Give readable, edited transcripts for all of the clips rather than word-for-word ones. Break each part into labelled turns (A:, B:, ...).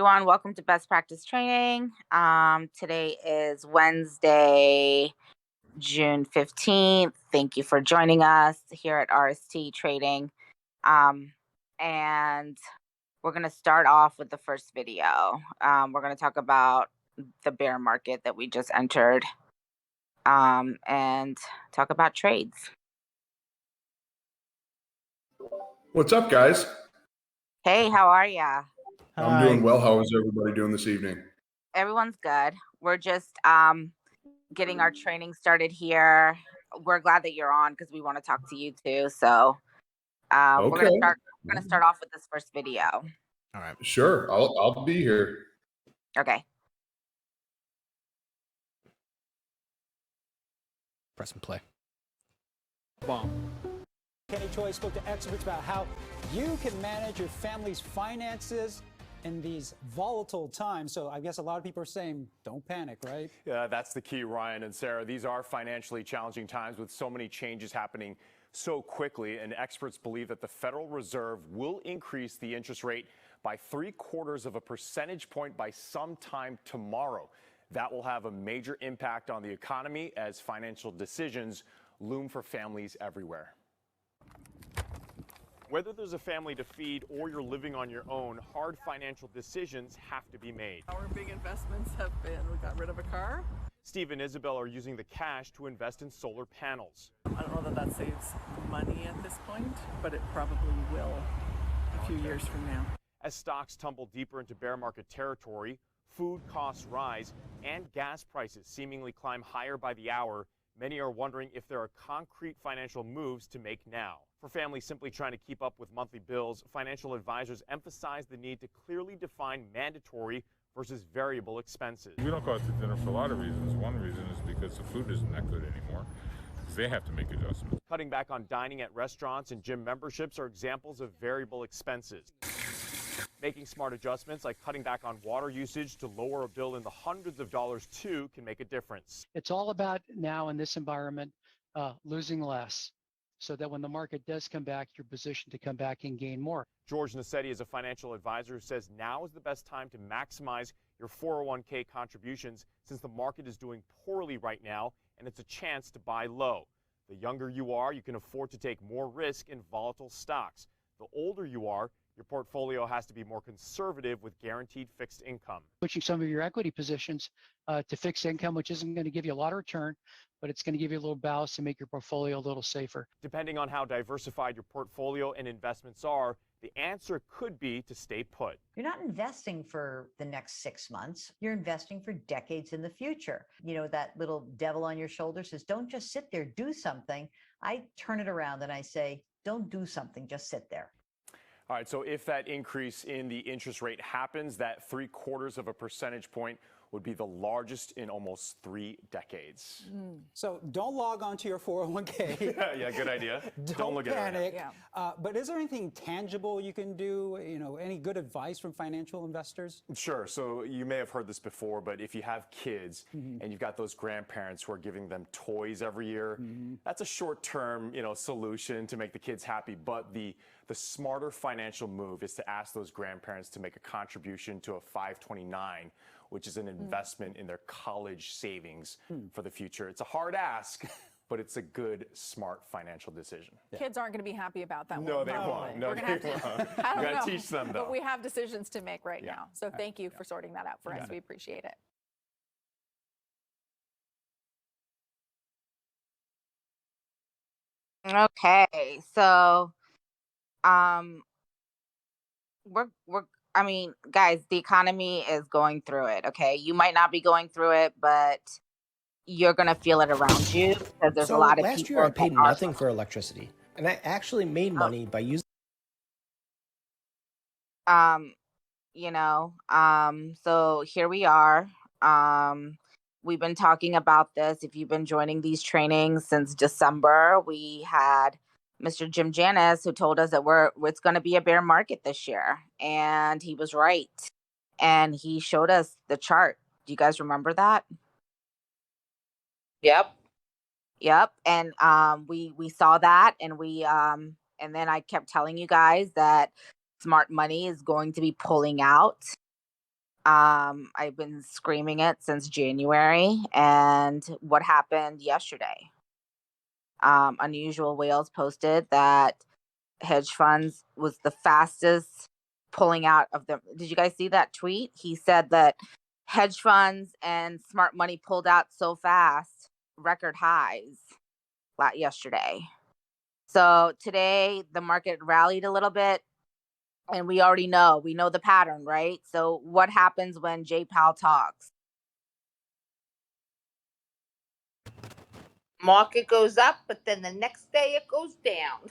A: everyone. Welcome to Best Practice Training. Today is Wednesday, June 15th. Thank you for joining us here at RST Trading. And we're going to start off with the first video. We're going to talk about the bear market that we just entered and talk about trades.
B: What's up, guys?
A: Hey, how are ya?
B: I'm doing well. How is everybody doing this evening?
A: Everyone's good. We're just getting our training started here. We're glad that you're on because we want to talk to you too. So we're gonna start off with this first video.
B: All right. Sure. I'll be here.
A: Okay.
C: Press and play.
D: Bomb. Kenny Choi spoke to experts about how you can manage your family's finances in these volatile times. So I guess a lot of people are saying, don't panic, right?
E: Yeah, that's the key, Ryan and Sarah. These are financially challenging times with so many changes happening so quickly. And experts believe that the Federal Reserve will increase the interest rate by 0.75 percentage point by sometime tomorrow. That will have a major impact on the economy as financial decisions loom for families everywhere. Whether there's a family to feed or you're living on your own, hard financial decisions have to be made.
F: Our big investments have been, we got rid of a car.
E: Steve and Isabel are using the cash to invest in solar panels.
F: I don't know that saves money at this point, but it probably will a few years from now.
E: As stocks tumble deeper into bear market territory, food costs rise, and gas prices seemingly climb higher by the hour, many are wondering if there are concrete financial moves to make now. For families simply trying to keep up with monthly bills, financial advisors emphasize the need to clearly define mandatory versus variable expenses.
G: We don't go out to dinner for a lot of reasons. One reason is because the food isn't that good anymore. They have to make adjustments.
E: Cutting back on dining at restaurants and gym memberships are examples of variable expenses. Making smart adjustments like cutting back on water usage to lower a bill in the hundreds of dollars too can make a difference.
H: It's all about now in this environment, losing less so that when the market does come back, you're positioned to come back and gain more.
E: George Nassetti is a financial advisor who says now is the best time to maximize your 401k contributions since the market is doing poorly right now and it's a chance to buy low. The younger you are, you can afford to take more risk in volatile stocks. The older you are, your portfolio has to be more conservative with guaranteed fixed income.
H: Switching some of your equity positions to fixed income, which isn't going to give you a lot of return, but it's going to give you a little ballast to make your portfolio a little safer.
E: Depending on how diversified your portfolio and investments are, the answer could be to stay put.
I: You're not investing for the next 6 months. You're investing for decades in the future. You know, that little devil on your shoulder says, don't just sit there, do something. I turn it around and I say, don't do something, just sit there.
E: All right, so if that increase in the interest rate happens, that 0.75 percentage point would be the largest in almost 3 decades.
D: So don't log on to your 401k.
E: Yeah, good idea. Don't look
D: panic.
E: at it.
D: But is there anything tangible you can do? You know, any good advice from financial investors?
E: Sure. So you may have heard this before, but if you have kids and you've got those grandparents who are giving them toys every year, that's a short-term, solution to make the kids happy. But the smarter financial move is to ask those grandparents to make a contribution to a 529, which is an investment in their college savings for the future. It's a hard ask, but it's a good, smart financial decision.
J: Kids aren't going to be happy about that.
E: No, they won't. No, they won't. You got to teach them, though.
J: But we have decisions to make right now. So thank you for sorting that out for us. We appreciate it.
A: Okay, so guys, the economy is going through it. Okay, you might not be going through it, but you're gonna feel it around you because there's a lot of
C: last year I paid nothing for electricity, and I actually made money by using.
A: So here we are. We've been talking about this. If you've been joining these trainings since December, we had Mr. Jim Janis, who told us that it's going to be a bear market this year. And he was right. And he showed us the chart. Do you guys remember that? Yep. And we saw that, and and then I kept telling you guys that smart money is going to be pulling out I've been screaming it since January. And what happened yesterday? Unusual Whales posted that hedge funds was the fastest pulling out of them. Did you guys see that tweet? He said that hedge funds and smart money pulled out so fast, record highs yesterday. So today the market rallied a little bit, and we know the pattern, right? So what happens when Jay Powell talks?
K: Market goes up, but then the next day it goes down.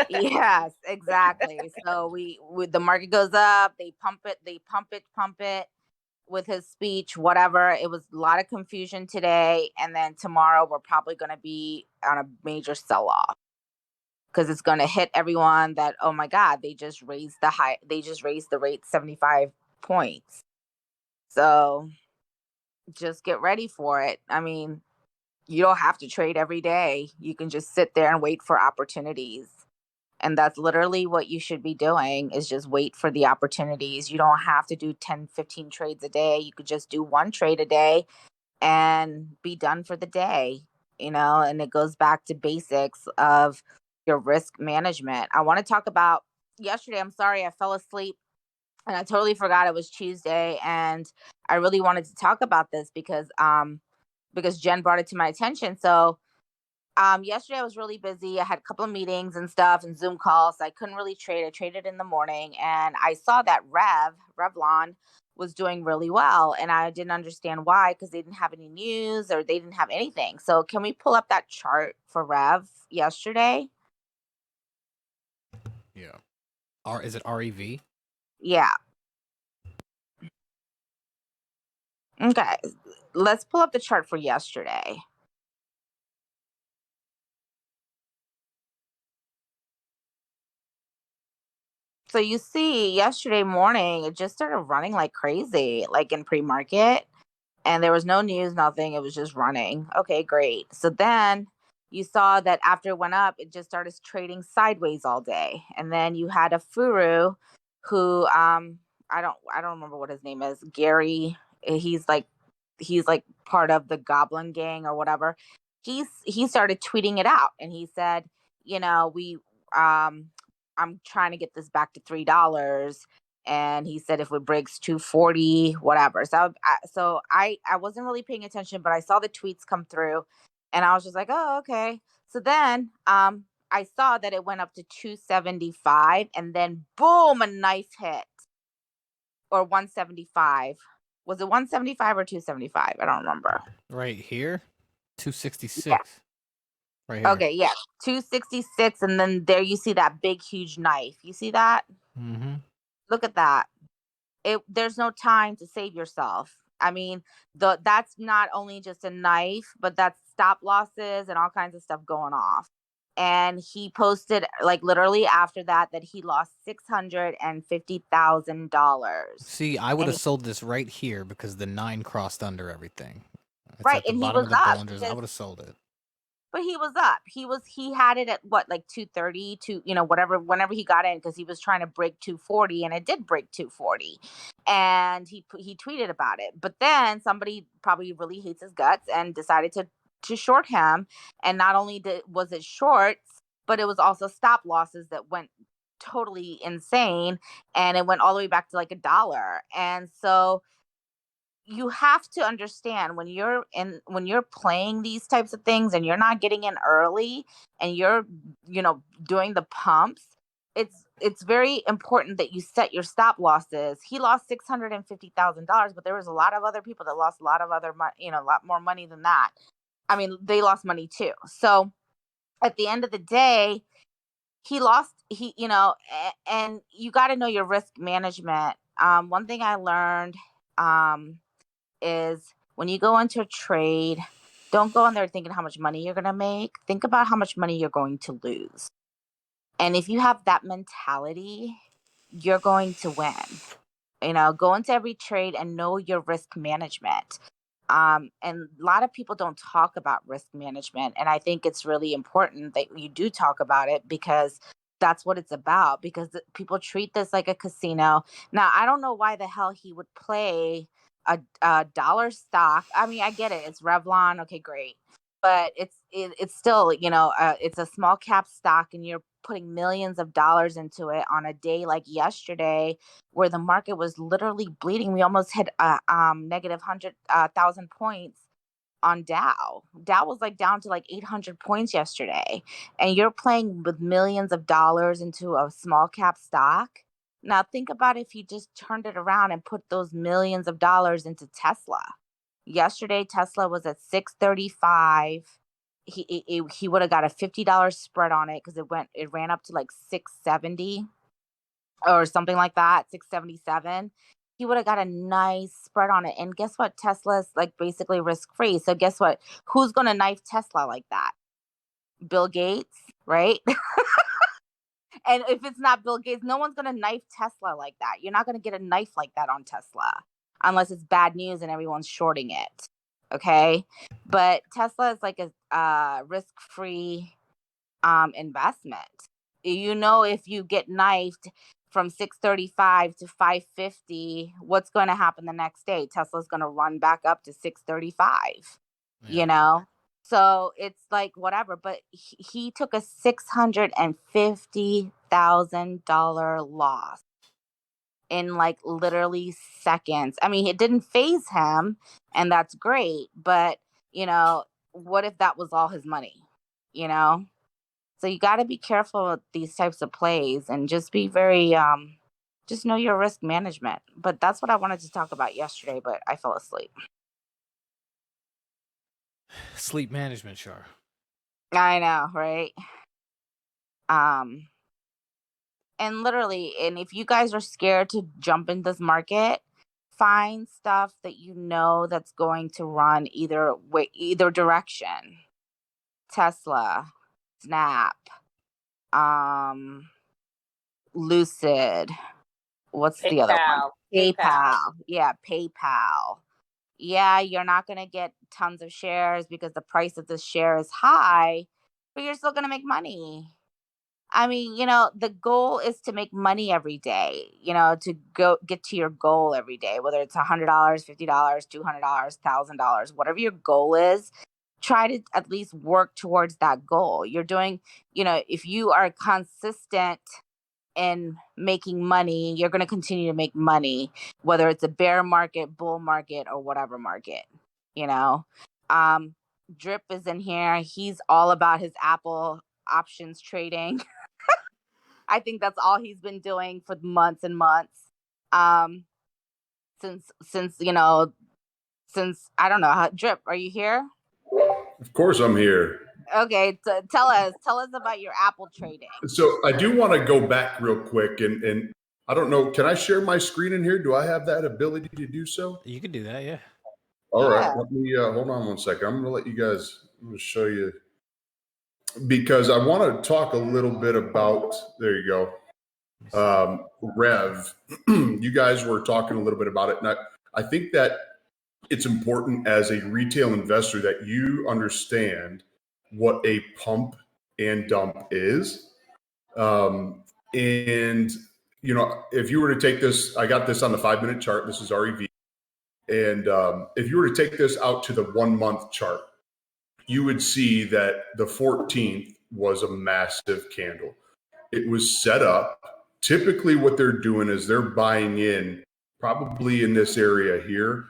A: Yes, exactly. So we the market goes up, they pump it with his speech, whatever. It was a lot of confusion today, and then tomorrow we're probably going to be on a major sell-off because it's going to hit everyone that, oh my God, they just raised the rate 75 points. So just get ready for it. I mean, you don't have to trade every day. You can just sit there and wait for opportunities. And that's literally what you should be doing, is just wait for the opportunities. You don't have to do 10, 15 trades a day. You could just do one trade a day and be done for the day, and it goes back to basics of your risk management. I want to talk about yesterday. I'm sorry, I fell asleep and I totally forgot it was Tuesday. And I really wanted to talk about this because Jen brought it to my attention. So yesterday I was really busy. I had a couple of meetings and stuff and Zoom calls. So I couldn't really trade. I traded in the morning and I saw that Revlon was doing really well. And I didn't understand why, because they didn't have any news or they didn't have anything. So can we pull up that chart for Rev yesterday?
C: Yeah. Is it REV?
A: Yeah. Okay. Let's pull up the chart for yesterday. So you see, yesterday morning, it just started running like crazy, like in pre-market, and there was no news, nothing. It was just running. Okay, great. So then you saw that after it went up, it just started trading sideways all day. And then you had a Furu who, I don't remember what his name is. Gary, he's like part of the Goblin Gang or whatever. He started tweeting it out and he said, I'm trying to get this back to $3. And he said if it breaks 240, whatever. So I wasn't really paying attention, but I saw the tweets come through and I was just like, oh, okay. So then I saw that it went up to 275 and then boom, a nice hit. Or 175. Was it 175 or 275? I don't remember.
C: Right here, 266.
A: Yeah.
C: Right here.
A: Okay, yeah, 266, and then there you see that big, huge knife. You see that?
C: Mm-hmm.
A: Look at that. There's no time to save yourself. I mean, that's not only just a knife, but that's stop losses and all kinds of stuff going off. And he posted like literally after that he lost $650,000.
C: See, I would have sold this right here because the 9 crossed under everything. It's
A: right,
C: at the
A: and
C: bottom
A: he was
C: of the
A: up.
C: Bollinger's. I would have sold it.
A: But he was up. He had it at what, like 230 to, whatever, whenever he got in, because he was trying to break 240 and it did break 240. And he tweeted about it. But then somebody probably really hates his guts and decided to short him. And not only was it shorts, but it was also stop losses that went totally insane. And it went all the way back to like $1. And so you have to understand when you're playing these types of things and you're not getting in early and you're doing the pumps, it's very important that you set your stop losses. He lost $650,000, but there was a lot of other people that lost a lot of other money, a lot more money than that. I mean, they lost money too. So at the end of the day, he lost, and you got to know your risk management. One thing I learned, is when you go into a trade, don't go in there thinking how much money you're going to make. Think about how much money you're going to lose. And if you have that mentality, you're going to win. Go into every trade and know your risk management. And a lot of people don't talk about risk management. And I think it's really important that you do talk about it because that's what it's about, because people treat this like a casino. Now, I don't know why the hell he would play a dollar stock. I mean, I get it. It's Revlon. Okay, great. But it's still, it's a small cap stock, and you're putting millions of dollars into it on a day like yesterday, where the market was literally bleeding. We almost hit negative 100,000 points on Dow. Dow was like down to like 800 points yesterday, and you're playing with millions of dollars into a small cap stock. Now think about if you just turned it around and put those millions of dollars into Tesla. Yesterday, Tesla was at 635. He would have got a $50 spread on it, because it ran up to like 670 or something like that, 677. He would have got a nice spread on it. And guess what? Tesla's like basically risk free. So guess what? Who's going to knife Tesla like that? Bill Gates, right? And if it's not Bill Gates, no one's going to knife Tesla like that. You're not going to get a knife like that on Tesla unless it's bad news and everyone's shorting it. Okay. But Tesla is like a risk-free investment. If you get knifed from 635 to 550, what's going to happen the next day? Tesla's going to run back up to 635, So it's like whatever, but he took a $650,000 loss in like literally seconds. I mean, it didn't phase him, and that's great, but what if that was all his money? So you got to be careful with these types of plays, and just be very just know your risk management. But that's what I wanted to talk about yesterday, but I fell asleep.
C: Sleep management, Char.
A: I know, right? And literally, and if you guys are scared to jump in this market, find stuff that that's going to run either direction. Tesla, Snap, Lucid. What's the other one? PayPal. Yeah, PayPal. Yeah, you're not going to get tons of shares because the price of the share is high, but you're still going to make money. I mean, the goal is to make money every day, to go get to your goal every day, whether it's $100, $50, $200, $1,000, whatever your goal is. Try to at least work towards that goal. You're doing, if you are consistent in making money, you're going to continue to make money, whether it's a bear market, bull market, or whatever market, Drip is in here. He's all about his Apple options trading. I think that's all he's been doing for months and months. Since I don't know. Drip, are you here?
B: Of course I'm here.
A: Okay, tell us about your Apple trading.
B: So I do want to go back real quick, and I don't know, can I share my screen in here? Do I have that ability to do so?
C: You can do that, yeah.
B: All right, let me hold on one second. I'm going to show you, because I want to talk a little bit about, there you go, Rev. You guys were talking a little bit about it, and I think that it's important as a retail investor that you understand what a pump and dump is. And, if you were to take this, I got this on the 5-minute chart. This is REV. And if you were to take this out to the 1-month chart, you would see that the 14th was a massive candle. It was set up. Typically what they're doing is they're buying in probably in this area here,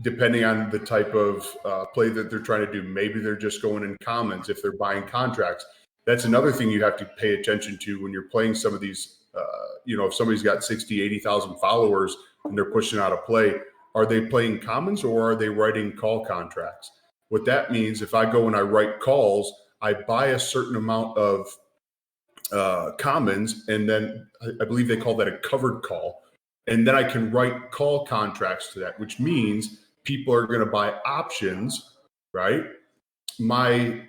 B: depending on the type of play that they're trying to do. Maybe they're just going in commons if they're buying contracts. That's another thing you have to pay attention to when you're playing some of these, if somebody's got 60, 80,000 followers and they're pushing out a play, are they playing commons or are they writing call contracts? What that means, if I go and I write calls, I buy a certain amount of commons, and then I believe they call that a covered call. And then I can write call contracts to that, which means people are going to buy options, right? My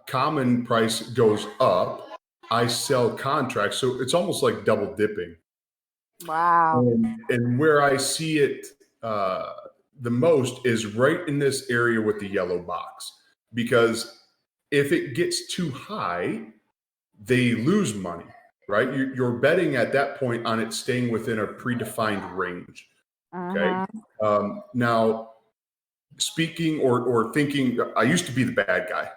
B: common price goes up. I sell contracts. So it's almost like double dipping.
A: Wow.
B: And where I see it the most is right in this area with the yellow box, because if it gets too high, they lose money, right? You're betting at that point on it staying within a predefined range. Okay. Now, speaking or thinking, I used to be the bad guy.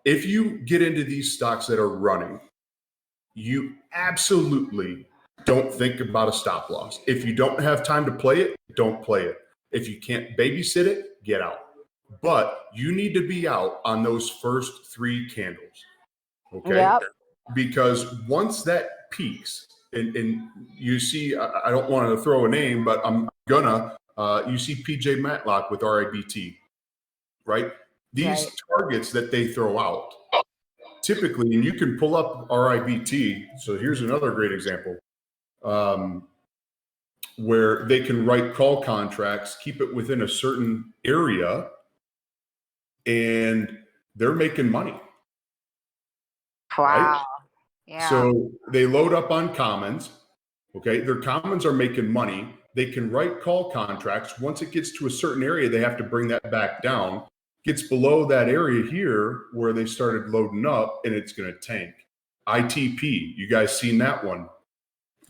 B: If you get into these stocks that are running, you absolutely don't think about a stop loss. If you don't have time to play it, don't play it. If you can't babysit it, get out. But you need to be out on those first 3 candles. Okay.
A: Yep.
B: Because once that peaks, and you see, I don't want to throw a name, but I'm gonna, you see PJ Matlock with RIBT, right? These targets that they throw out, typically, and you can pull up RIBT. So here's another great example where they can write call contracts, keep it within a certain area, and they're making money.
A: Wow.
B: Right?
A: Yeah.
B: So they load up on commons. Okay. Their commons are making money. They can write call contracts. Once it gets to a certain area, they have to bring that back down. Gets below that area here where they started loading up, and it's going to tank. ITP, you guys seen that one.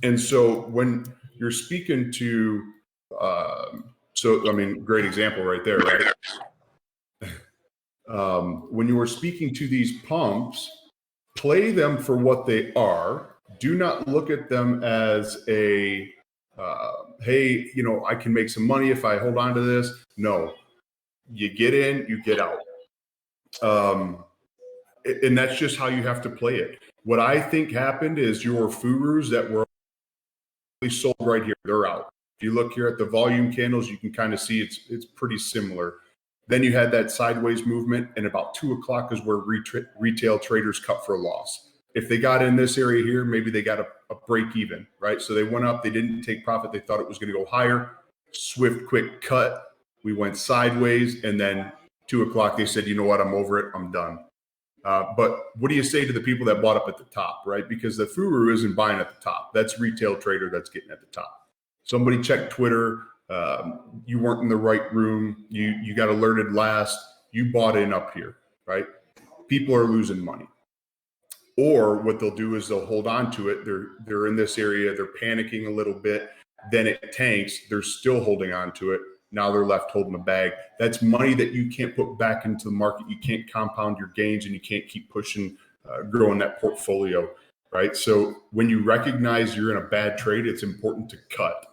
B: And so when you're speaking to, great example right there, right? When you are speaking to these pumps, play them for what they are. Do not look at them as a, hey, I can make some money if I hold on to this. No, you get in, you get out. And that's just how you have to play it. What I think happened is your Furus that were sold right here, they're out. If you look here at the volume candles, you can kind of see it's pretty similar. Then you had that sideways movement, and about 2 o'clock is where retail traders cut for a loss. If they got in this area here, maybe they got a break even, right? So they went up, they didn't take profit, they thought it was going to go higher. Swift, quick cut. We went sideways, and then 2 o'clock, they said, you know what, I'm over it, I'm done. But what do you say to the people that bought up at the top, right? Because the Furu isn't buying at the top. That's retail trader that's getting at the top. Somebody checked Twitter. You weren't in the right room. You got alerted last. You bought in up here, right? People are losing money. Or what they'll do is they'll hold on to it. They're in this area. They're panicking a little bit. Then it tanks. They're still holding on to it. Now they're left holding the bag. That's money that you can't put back into the market. You can't compound your gains, and you can't keep pushing, growing that portfolio, right? So when you recognize you're in a bad trade, it's important to cut.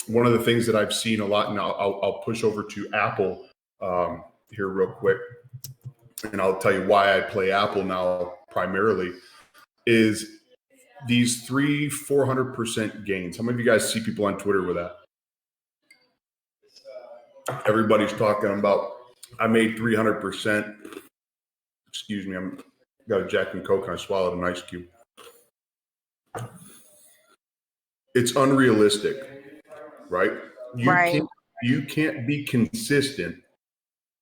B: One of the things that I've seen a lot, and I'll push over to Apple here real quick, and I'll tell you why I play Apple now primarily, is these 300-400% gains. How many of you guys see people on Twitter with that? Everybody's talking about, I made 300%. Excuse me, I'm got a Jack and Coke and I swallowed an ice cube. It's unrealistic, right? You can't be consistent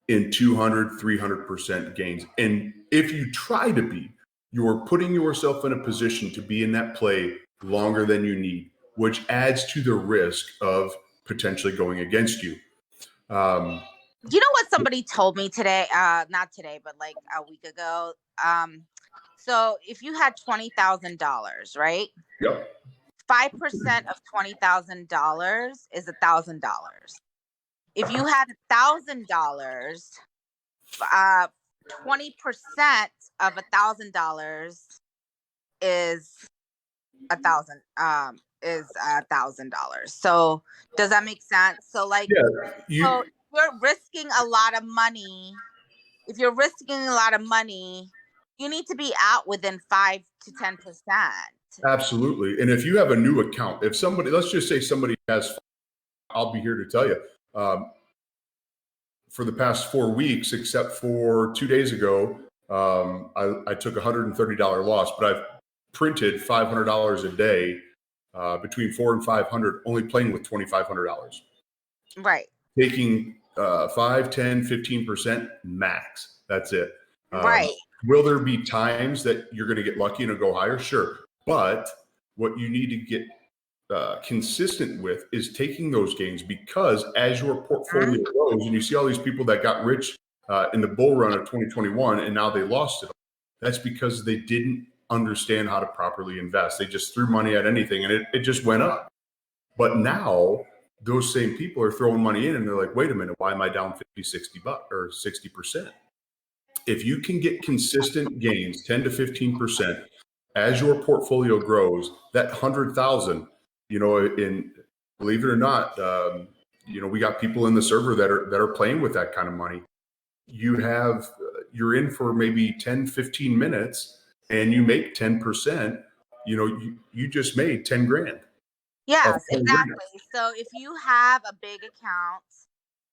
B: in 200, 300% gains. And if you try to be, you're putting yourself in a position to be in that play longer than you need, which adds to the risk of potentially going against you.
A: You know what somebody told me today? Not today, but like a week ago. So if you had $20,000, right?
B: Yep.
A: 5% of $20,000 is $1,000. If you had $1,000, 20% of $1,000 is $1,000. So does that make sense? So like, so you're risking a lot of money. If you're risking a lot of money, you need to be out within 5 to 10%.
B: Absolutely. And if you have a new account, if somebody, let's just say somebody has, I'll be here to tell you, for the past 4 weeks, except for 2 days ago, I took a $130 loss, but I've printed $500 a day, between $400 and $500, only playing with $2,500.
A: Right.
B: Taking 5, 10, 15% max. That's it.
A: Right.
B: Will there be times that you're going to get lucky and it'll go higher? Sure. But what you need to get consistent with is taking those gains, because as your portfolio grows, and you see all these people that got rich in the bull run of 2021, and now they lost it. That's because they didn't understand how to properly invest. They just threw money at anything and it just went up. But now those same people are throwing money in and they're like, wait a minute, why am I down 50, 60 bucks or 60%? If you can get consistent gains, 10 to 15%, as your portfolio grows, that 100,000, in believe it or not, we got people in the server that are playing with that kind of money. You're in for maybe 10, 15 minutes and you make 10%, you just made 10 grand.
A: Yes, exactly. So if you have a big account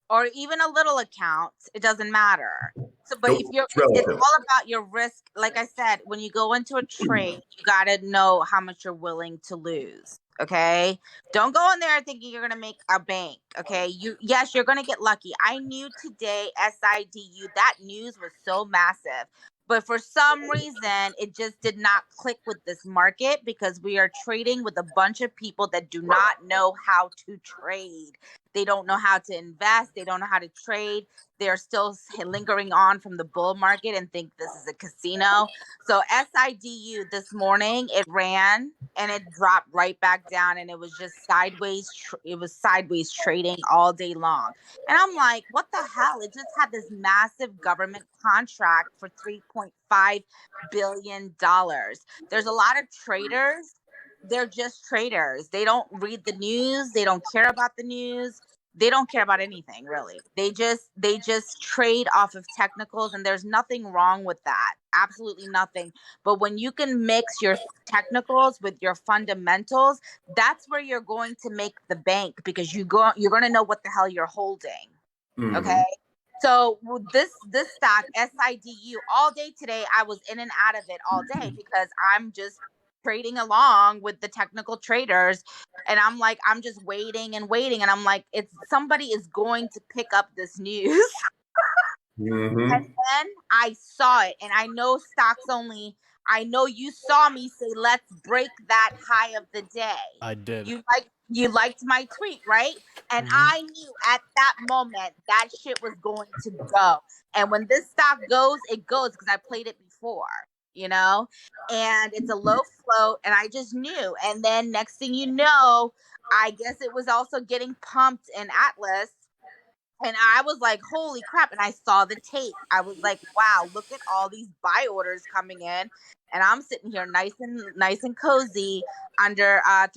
A: or even a little account, it doesn't matter. So, but if it's all about your risk. Like I said, when you go into a trade, you got to know how much you're willing to lose. Okay. Don't go in there thinking you're going to make a bank. Okay. Yes, you're going to get lucky. I knew today SIDU, that news was so massive. But for some reason, it just did not click with this market because we are trading with a bunch of people that do not know how to trade. They don't know how to invest. They don't know how to trade. They're still lingering on from the bull market and think this is a casino. So SIDU this morning, it ran and it dropped right back down and it was just sideways. It was sideways trading all day long. And I'm like, what the hell? It just had this massive government contract for $3.5 billion. There's a lot of traders. They're just traders. They don't read the news. They don't care about the news. They don't care about anything really. They just trade off of technicals, and there's nothing wrong with that. Absolutely nothing. But when you can mix your technicals with your fundamentals, that's where you're going to make the bank because you're going to know what the hell you're holding. Mm-hmm. Okay. So this stock SIDU all day today, I was in and out of it all day because I'm just trading along with the technical traders, and I'm like, I'm just waiting and waiting, and I'm like, somebody is going to pick up this news. Mm-hmm. And then I saw it, and I know stocks only. I know you saw me say, let's break that high of the day.
C: I did.
A: You liked my tweet, right? And I knew at that moment that shit was going to go. And when this stock goes, it goes because I played it before, and it's a low float, and I just knew. And then next thing you know, I guess it was also getting pumped in Atlas. And I was like, holy crap. And I saw the tape. I was like, wow, look at all these buy orders coming in. And I'm sitting here nice and cozy under $3,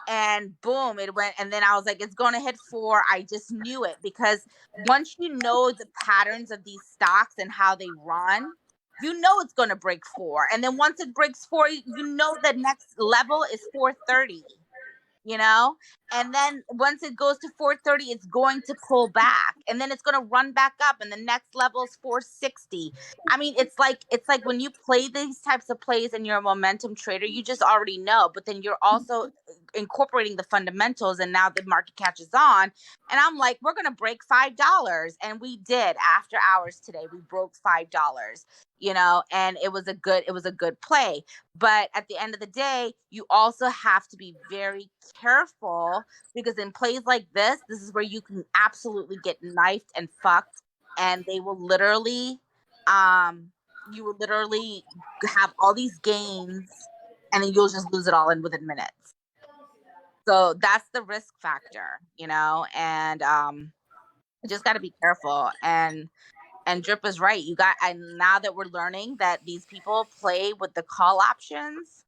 A: and boom, it went. And then I was like, it's going to hit 4. I just knew it because once you know the patterns of these stocks and how they run, it's going to break 4. And then once it breaks 4, the next level is 430. And then once it goes to 430, it's going to pull back, and then it's going to run back up, and the next level is 460. I mean, it's like when you play these types of plays and you're a momentum trader, you just already know, but then you're also incorporating the fundamentals, and now the market catches on. And I'm like, we're going to break $5, and we did. After hours today, we broke $5, and it was a good play. But at the end of the day, you also have to be very careful, because in plays like this is where you can absolutely get knifed and fucked, and they will literally you will literally have all these gains, and then you'll just lose it all in within minutes. So that's the risk factor, and you just got to be careful. And Drip is right. And now that we're learning that these people play with the call options,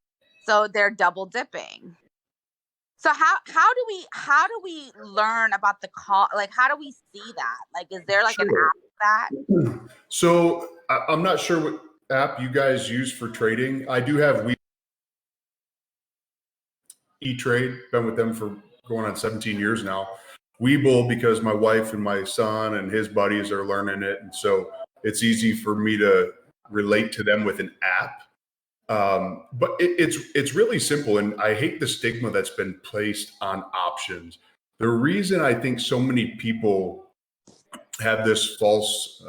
A: so they're double dipping. So how do we learn about the call? Like, how do we see that? Like, is there like an app for that?
B: So I'm not sure what app you guys use for trading. I do have E-Trade, been with them for going on 17 years now. Webull, because my wife and my son and his buddies are learning it, and so it's easy for me to relate to them with an app. But it's really simple, and I hate the stigma that's been placed on options. The reason I think so many people have this false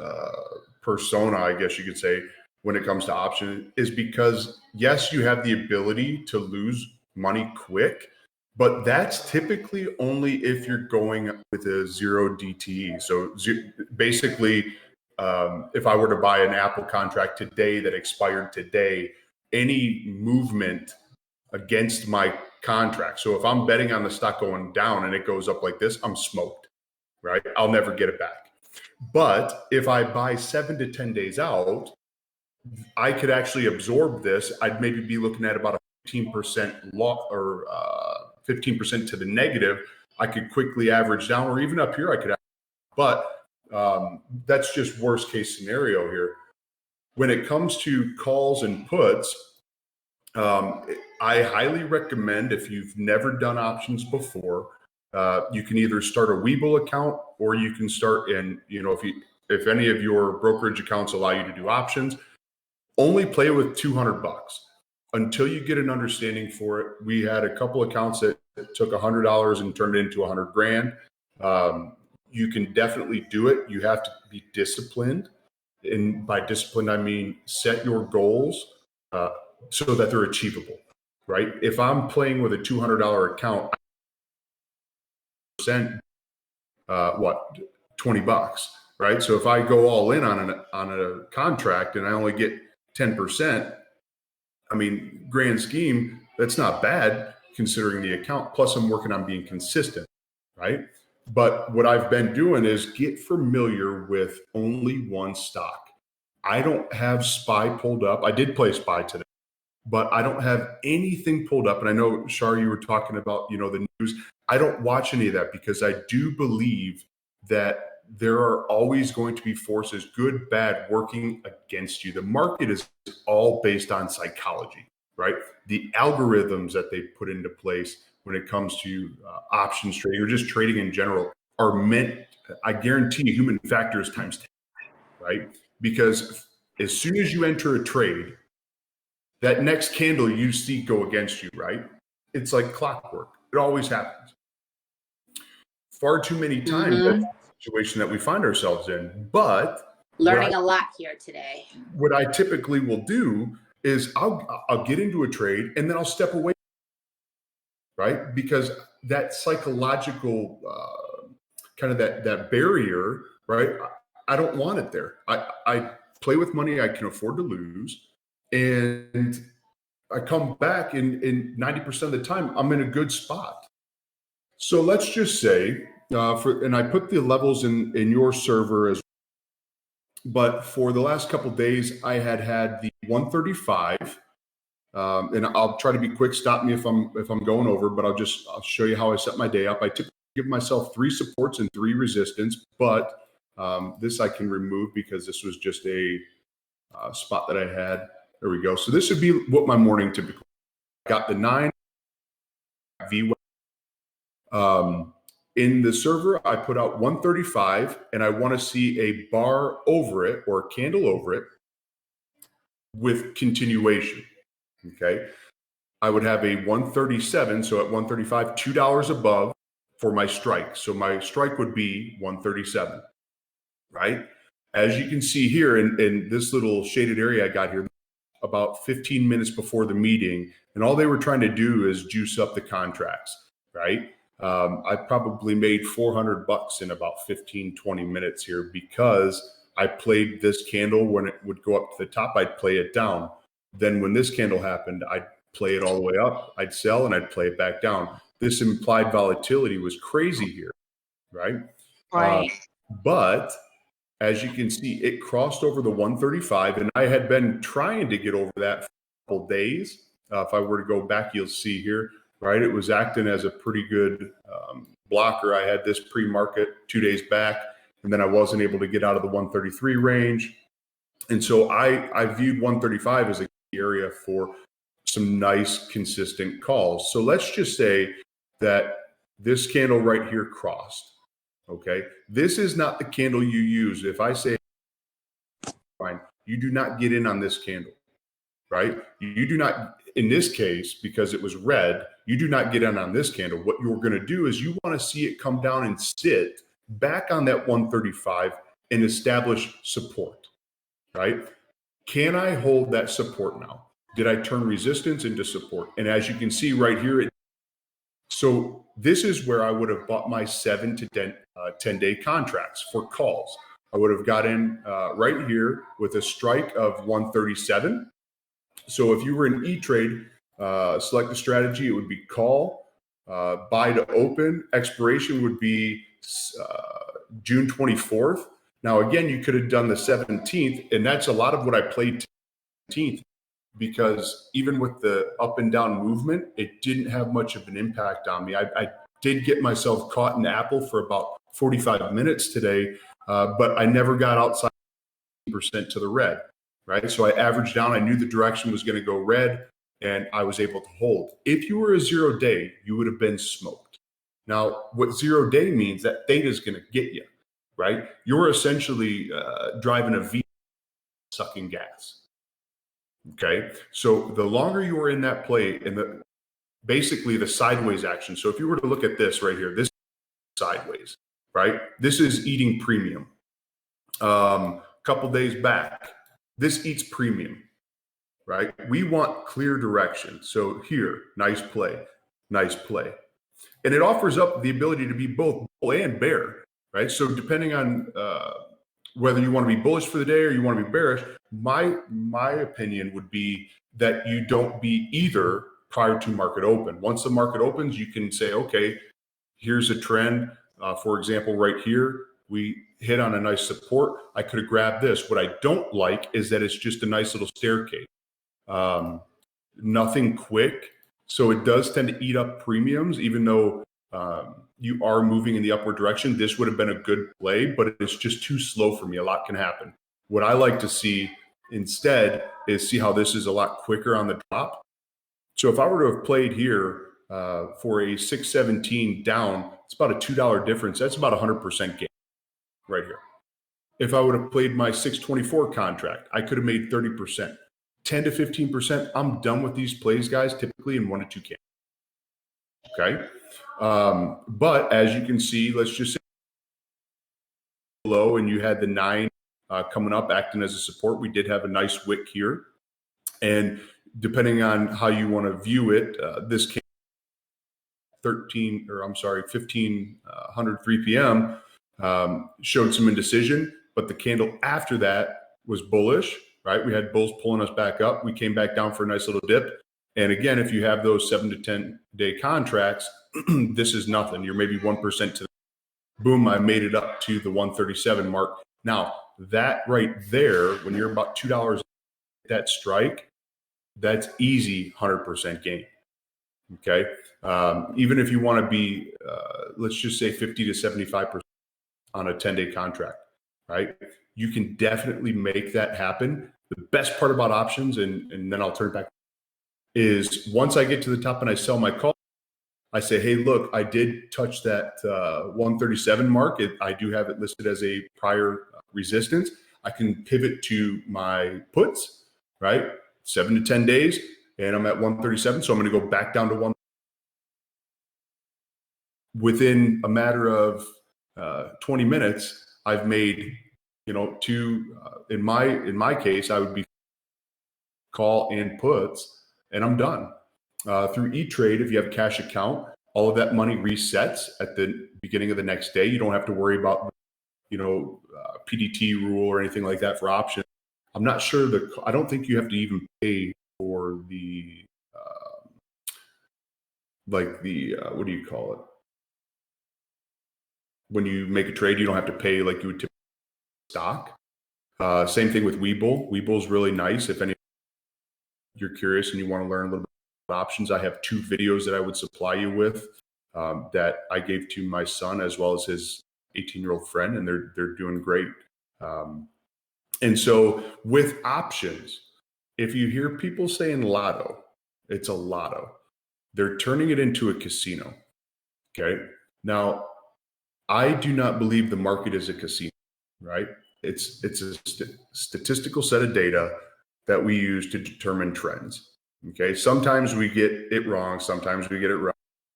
B: persona, I guess you could say, when it comes to options, is because yes, you have the ability to lose money quick, but that's typically only if you're going with a 0 DTE. So basically, if I were to buy an Apple contract today that expired today, any movement against my contract. So if I'm betting on the stock going down and it goes up like this, I'm smoked, right? I'll never get it back. But if I buy 7 to 10 days out, I could actually absorb this. I'd maybe be looking at about a 15% loss or 15% to the negative. I could quickly average down, or even up here, I could. But that's just worst case scenario here. When it comes to calls and puts, I highly recommend, if you've never done options before, you can either start a Webull account, or you can start in, if any of your brokerage accounts allow you to do options, only play with $200 until you get an understanding for it. We had a couple accounts that took $100 and turned it into $100 grand. You can definitely do it. You have to be disciplined. And by disciplined, I mean set your goals so that they're achievable, right? If I'm playing with a $200 account, $20, right? So if I go all in on a contract and I only get 10%, I mean, grand scheme, that's not bad considering the account. Plus, I'm working on being consistent, right? But what I've been doing is get familiar with only one stock. I don't have SPY pulled up. I did play SPY today, but I don't have anything pulled up. And I know, Shar, you were talking about, the news. I don't watch any of that because I do believe that there are always going to be forces, good, bad, working against you. The market is all based on psychology, right? The algorithms that they put into place when it comes to options trading or just trading in general are meant, I guarantee you, human factors times 10, right? Because as soon as you enter a trade, that next candle you see go against you, right? It's like clockwork. It always happens. Far too many times, that's the situation that we find ourselves in. But
K: learning a lot here today.
B: What I typically will do is I'll get into a trade and then I'll step away, right? Because that psychological kind of that barrier, right? I don't want it there. I play with money I can afford to lose, and I come back and 90% of the time I'm in a good spot. So let's just say, and I put the levels in your server as well, but for the last couple of days, I had the 135, and I'll try to be quick. Stop me if I'm going over, but I'll show you how I set my day up. I typically give myself 3 supports and 3 resistance, but this I can remove because this was just a spot that I had. There we go. So this would be what my morning typically. Got the 9 V. In the server, I put out 135, and I want to see a bar over it or a candle over it with continuation. Okay. I would have a 137. So at 135, $2 above for my strike. So my strike would be 137, right? As you can see here in this little shaded area I got here, about 15 minutes before the meeting, and all they were trying to do is juice up the contracts, right? I probably made $400 in about 15, 20 minutes here because I played this candle. When it would go up to the top, I'd play it down. Then when this candle happened, I'd play it all the way up. I'd sell and I'd play it back down. This implied volatility was crazy here, right?
A: Right.
B: But as you can see, it crossed over the 135, and I had been trying to get over that for a couple days. If I were to go back, you'll see here, right? It was acting as a pretty good blocker. I had this pre-market 2 days back, and then I wasn't able to get out of the 133 range. And so I viewed 135 as a key area for some nice, consistent calls. So let's just say that this candle right here crossed. Okay, this is not the candle you use. If I say, fine, you do not get in on this candle, right? You do not, in this case, because it was red, you do not get in on this candle. What you're going to do is you want to see it come down and sit back on that 135 and establish support, right? Can I hold that support now? Did I turn resistance into support? And as you can see right here, so this is where I would have bought my 7 to 10 day contracts for calls. I would have got in right here with a strike of 137. So if you were in E-Trade, select the strategy, it would be call, buy to open. Expiration would be June 24th. Now, again, you could have done the 17th, and that's a lot of what I played 17th, because even with the up and down movement, it didn't have much of an impact on me. I did get myself caught in Apple for about 45 minutes today, but I never got outside % to the red, right? So I averaged down. I knew the direction was going to go red, and I was able to hold. If you were a 0 day, you would have been smoked. Now, what 0 day means, that theta is going to get you, right? You're essentially driving a V, sucking gas. Okay, so the longer you are in that play, and basically the sideways action. So if you were to look at this right here, this is sideways, right? This is eating premium. Couple days back, this eats premium, right? We want clear direction. So here, nice play, nice play. And it offers up the ability to be both bull and bear, right? So depending on whether you want to be bullish for the day or you want to be bearish, my opinion would be that you don't be either prior to market open. Once the market opens, you can say, okay, here's a trend. For example, right here, we hit on a nice support. I could have grabbed this. What I don't like is that it's just a nice little staircase. Nothing quick. So it does tend to eat up premiums, even though you are moving in the upward direction. This would have been a good play, but it's just too slow for me. A lot can happen. What I like to see instead is see how this is a lot quicker on the drop. So if I were to have played here for a 617 down, it's about a $2 difference. That's about 100% gain right here. If I would have played my 624 contract, I could have made 30%. 10 to 15%, I'm done with these plays, guys, typically in 1 to 2 candles. Okay. But as you can see, let's just say below, and you had the 9 coming up, acting as a support. We did have a nice wick here. And depending on how you want to view it, this came 1500 3 p.m. Showed some indecision, but the candle after that was bullish, right? We had bulls pulling us back up. We came back down for a nice little dip. And again, if you have those 7 to 10 day contracts, this is nothing. You're maybe 1% to the boom. I made it up to the 137 mark. Now that right there, when you're about $2 that strike, that's easy 100% gain. Okay. Even if you want to be, let's just say 50 to 75% on a 10-day contract, right? You can definitely make that happen. The best part about options, and then I'll turn it back, is once I get to the top and I sell my call, I say, hey, look, I did touch that 137 mark. I do have it listed as a prior resistance. I can pivot to my puts, right? 7 to 10 days, and I'm at 137. So I'm going to go back down to 1. Within a matter of 20 minutes, I've made, two, in my case, I would be call and puts, and I'm done. Through E-Trade, if you have a cash account, all of that money resets at the beginning of the next day. You don't have to worry about, PDT rule or anything like that for options. I'm not sure I don't think you have to even pay for the, what do you call it? When you make a trade, you don't have to pay like you would typically stock. Same thing with Webull. Webull is really nice. If you're curious and you want to learn a little bit about options, I have 2 videos that I would supply you with that I gave to my son as well as his 18-year-old friend, and they're doing great. And so with options, if you hear people saying lotto, it's a lotto. They're turning it into a casino. Okay. Now, I do not believe the market is a casino, right? It's a statistical set of data that we use to determine trends. Okay. Sometimes we get it wrong. Sometimes we get it right.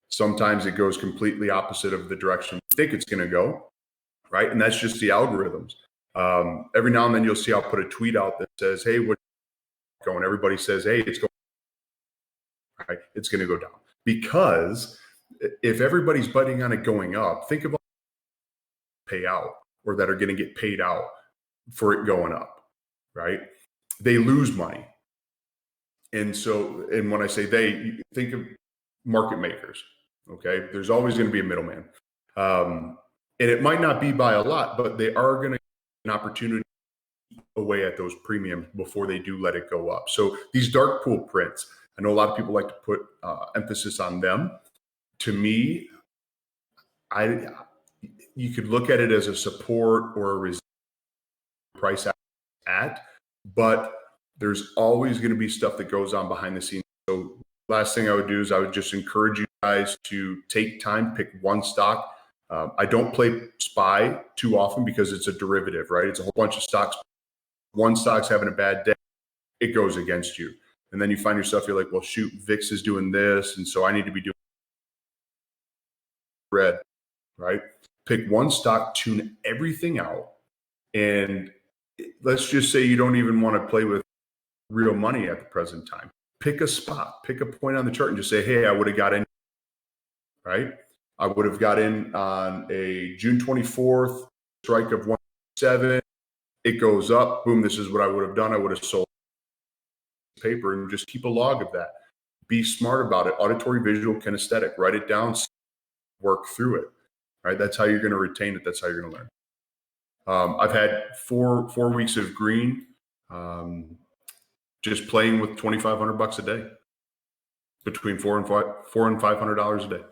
B: Sometimes it goes completely opposite of the direction we think it's going to go. Right. And that's just the algorithms. Every now and then you'll see I'll put a tweet out that says, hey, what's going? Everybody says, hey, it's going, right? It's going to go down. Because if everybody's betting on it going up, think about pay out, or that are going to get paid out for it going up, right? They lose money. And so, and when I say they, you think of market makers, okay? There's always going to be a middleman. And it might not be by a lot, but they are going to get an opportunity away at those premiums before they do let it go up. So these dark pool prints, I know a lot of people like to put emphasis on them. To me, you could look at it as a support or a resistance price at, but there's always going to be stuff that goes on behind the scenes. So last thing I would do is I would just encourage you guys to take time, pick one stock. I don't play SPY too often because it's a derivative, right? It's a whole bunch of stocks. One stock's having a bad day, it goes against you. And then you find yourself, you're like, well, shoot, VIX is doing this, and so I need to be doing red, right? Pick one stock, tune everything out. And let's just say you don't even want to play with real money at the present time. Pick a spot, pick a point on the chart and just say, hey, I would have got in, right? I would have got in on a June 24th strike of 1.7. It goes up, boom, this is what I would have done. I would have sold paper and just keep a log of that. Be smart about it. Auditory, visual, kinesthetic. Write it down, work through it, right? That's how you're going to retain it. That's how you're going to learn. I've had four weeks of green, just playing with $2,500 a day, between $400 and $500 a day.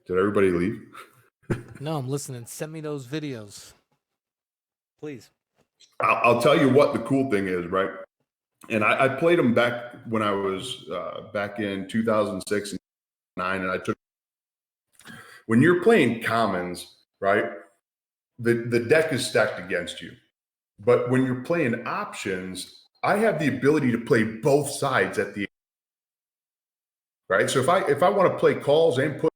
B: Did everybody leave?
C: No, I'm listening. Send me those videos, please.
B: I'll tell you what the cool thing is, right? And I played them back when I was back in 2006 and 2009, and I took. When you're playing commons, right, the deck is stacked against you. But when you're playing options, I have the ability to play both sides at the end, right? So if I want to play calls and put,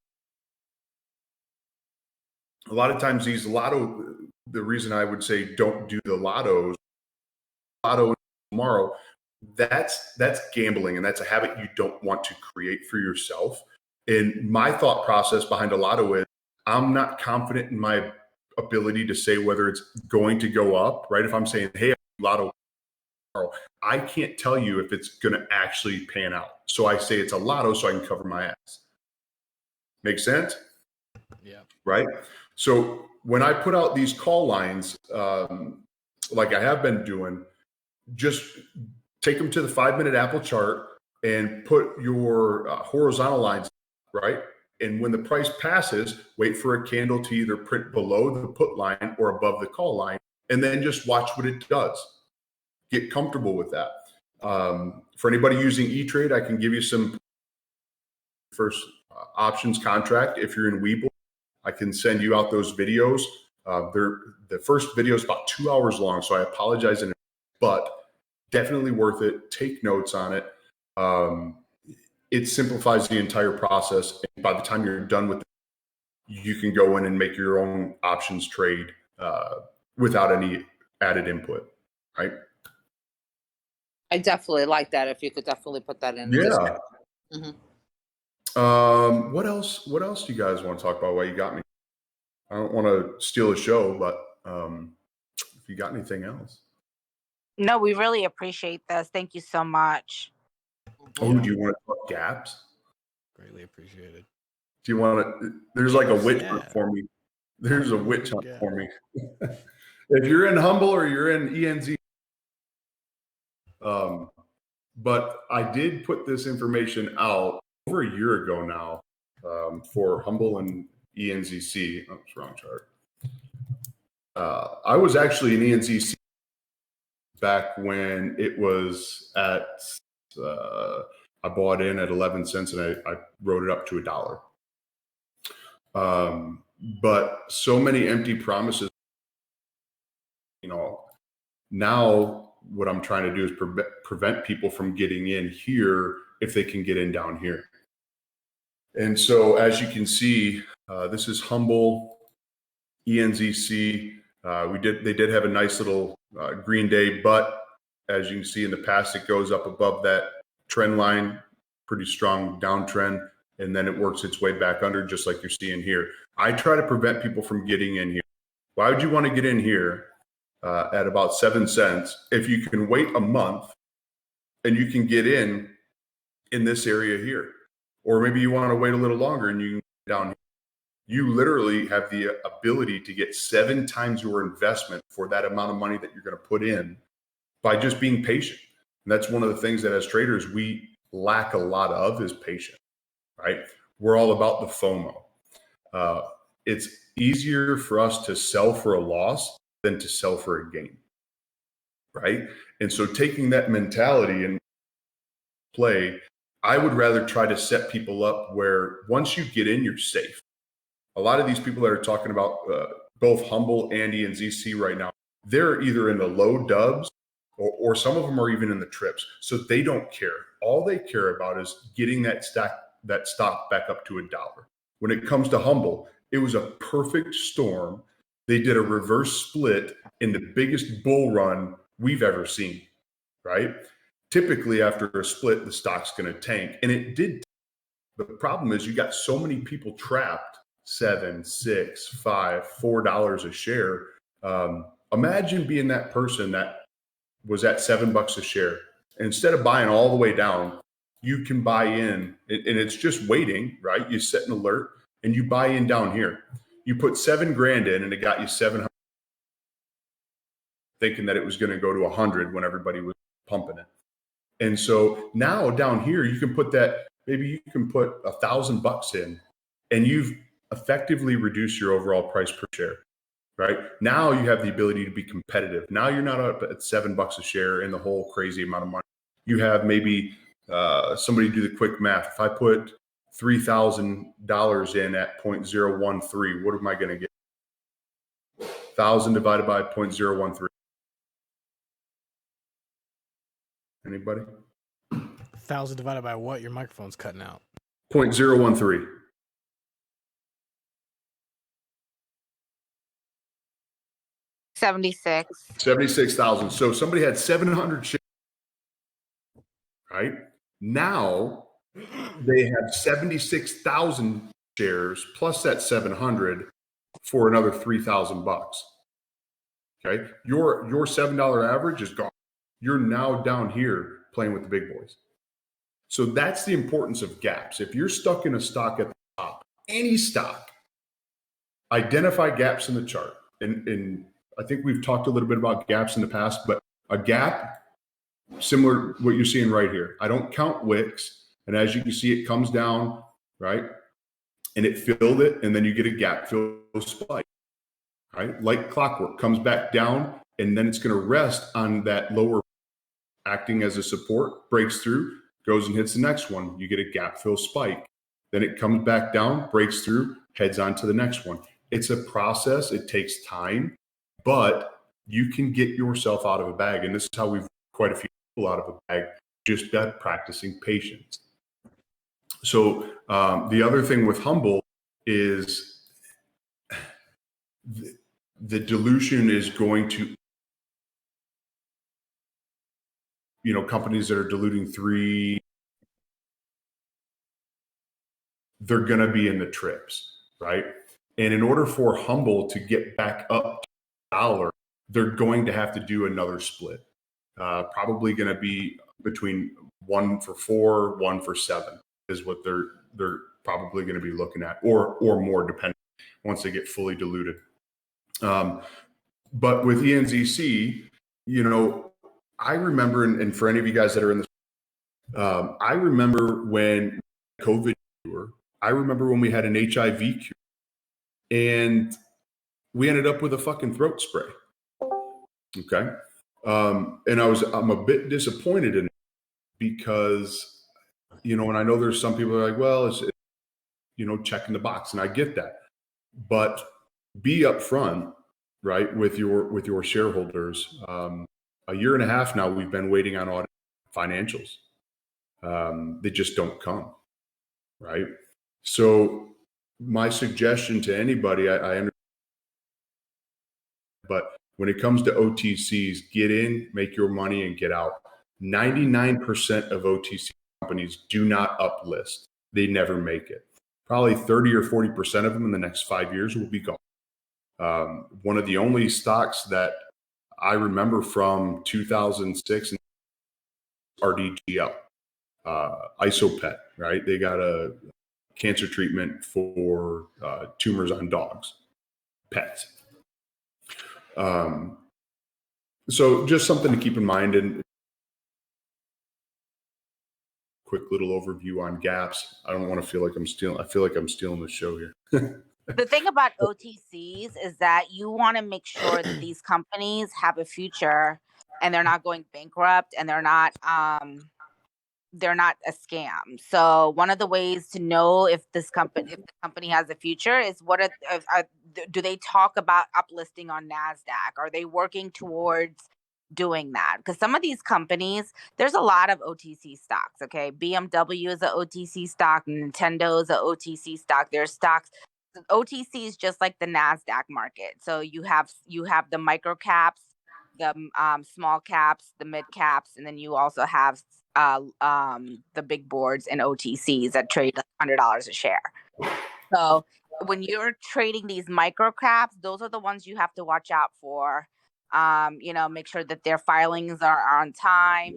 B: a lot of times these lotto, the reason I would say don't do the lotto tomorrow, that's gambling, and that's a habit you don't want to create for yourself. And my thought process behind a lotto is I'm not confident in my ability to say whether it's going to go up, right? If I'm saying, hey, lotto tomorrow, I can't tell you if it's going to actually pan out. So I say it's a lotto so I can cover my ass. Make sense?
C: Yeah.
B: Right? So when I put out these call lines, like I have been doing, just take them to the 5-minute Apple chart and put your horizontal lines, right? And when the price passes, wait for a candle to either print below the put line or above the call line, and then just watch what it does. Get comfortable with that. For anybody using E-Trade, I can give you some first options contract. If you're in Webull, I can send you out those videos. The first video is about 2 hours long, so I apologize, but definitely worth it. Take notes on it. It simplifies the entire process. And by the time you're done with it, you can go in and make your own options trade without any added input, right?
K: I definitely like that. If you could definitely put that in.
B: Yeah.
K: Mm-hmm.
B: What else do you guys want to talk about while you got me? I don't want to steal the show, but if you got anything else.
A: No, we really appreciate this. Thank you so much.
B: Oh, do you want to talk gaps?
C: Greatly appreciated.
B: Do you want to? There's like a witch hunt for me. There's a witch hunt for me. If you're in Humble or you're in ENZ. But I did put this information out over a year ago now for Humble and ENZC. Oh, it's wrong chart. I was actually in ENZC back when it was at, I bought in at 11 cents and I wrote it up to $1. But so many empty promises, now what I'm trying to do is prevent people from getting in here if they can get in down here. And so as you can see, this is Humble, ENZC. They did have a nice little green day, but as you can see in the past, it goes up above that trend line, pretty strong downtrend. and then it works its way back under, just like you're seeing here. I try to prevent people from getting in here. Why would you want to get in here at about 7 cents if you can wait a month and you can get in this area here? Or maybe you want to wait a little longer and you can get down here. You literally have the ability to get 7 times your investment for that amount of money that you're going to put in by just being patient. And that's one of the things that as traders, we lack a lot of is patience, right? We're all about the FOMO. It's easier for us to sell for a loss than to sell for a gain, right? And so taking that mentality and play, I would rather try to set people up where once you get in, you're safe. A lot of these people that are talking about both Humble, Andy, and ZC right now, they're either in the low dubs or some of them are even in the trips. So they don't care. All they care about is getting that stock back up to $1. When it comes to Humble, it was a perfect storm. They did a reverse split in the biggest bull run we've ever seen, right? Typically after a split, the stock's going to tank, and it did. The problem is you got so many people trapped, $7, $6, $5, $4 a share. Imagine being that person that was at $7 a share. Instead of buying all the way down, you can buy in, and it's just waiting, right? You set an alert and you buy in down here. You put $7 grand in, and it got you 700, thinking that it was going to go to 100 when everybody was pumping it. And so now down here, you can put that, maybe you can put $1,000 in, and you've effectively reduced your overall price per share, right? Now you have the ability to be competitive. Now you're not up at $7 a share in the whole crazy amount of money. You have maybe somebody do the quick math. If I put $3,000 in at 0.013, what am I going to get? 1,000 divided by 0.013. Anybody?
C: 1,000 divided by what? Your microphone's cutting out.
B: 0.013. $76,000. So somebody had 700 shares, right? Now they have 76,000 shares plus that 700 for another $3,000. Okay, your $7 average is gone. You're now down here playing with the big boys. So that's the importance of gaps. If you're stuck in a stock at the top, any stock, identify gaps in the chart. And I think we've talked a little bit about gaps in the past, but a gap, similar to what you're seeing right here. I don't count wicks. And as you can see, it comes down, right? And it filled it, and then you get a gap fill spike, right? Like clockwork, comes back down, and then it's going to rest on that lower, acting as a support, breaks through, goes and hits the next one. You get a gap fill spike. Then it comes back down, breaks through, heads on to the next one. It's a process. It takes time, but you can get yourself out of a bag. And this is how we've quite a few people out of a bag, just that practicing patience. So the other thing with Humble is the dilution is going to, companies that are diluting 3, they're going to be in the trips, right? And in order for Humble to get back up to $1, they're going to have to do another split. Probably going to be between 1 for 4, 1 for 7 is what they're probably going to be looking at, or more, depending once they get fully diluted. But with ENZC, I remember, and for any of you guys that are in this, I remember when COVID cure, I remember when we had an HIV cure, and we ended up with a fucking throat spray. Okay. And I'm a bit disappointed in it because, and I know there's some people that are like, well, it's checking the box, and I get that, but be upfront, right, with your shareholders. A year and a half now, we've been waiting on audit financials. They just don't come, right? So my suggestion to anybody, I understand, but when it comes to OTCs, get in, make your money, and get out. 99% of OTC companies do not uplist. they never make it. Probably 30 or 40% of them in the next 5 years will be gone. One of the only stocks that I remember from 2006 RDGL, Isopet, right? They got a cancer treatment for tumors on dogs, pets. So just something to keep in mind, and quick little overview on gaps. I don't want to feel like I'm stealing. I feel like I'm stealing the show here.
A: The thing about OTCs is that you want to make sure that these companies have a future and they're not going bankrupt and they're not a scam. So one of the ways to know if the company has a future is do they talk about uplisting on NASDAQ? Are they working towards doing that? Because some of these companies, there's a lot of OTC stocks. Okay, BMW is an OTC stock, Nintendo is an OTC stock. There's stocks. OTC is just like the NASDAQ market. So you have the micro caps, the small caps, the mid caps, and then you also have the big boards and OTCs that trade $100 a share. So when you're trading these micro caps, those are the ones you have to watch out for. Make sure that their filings are on time.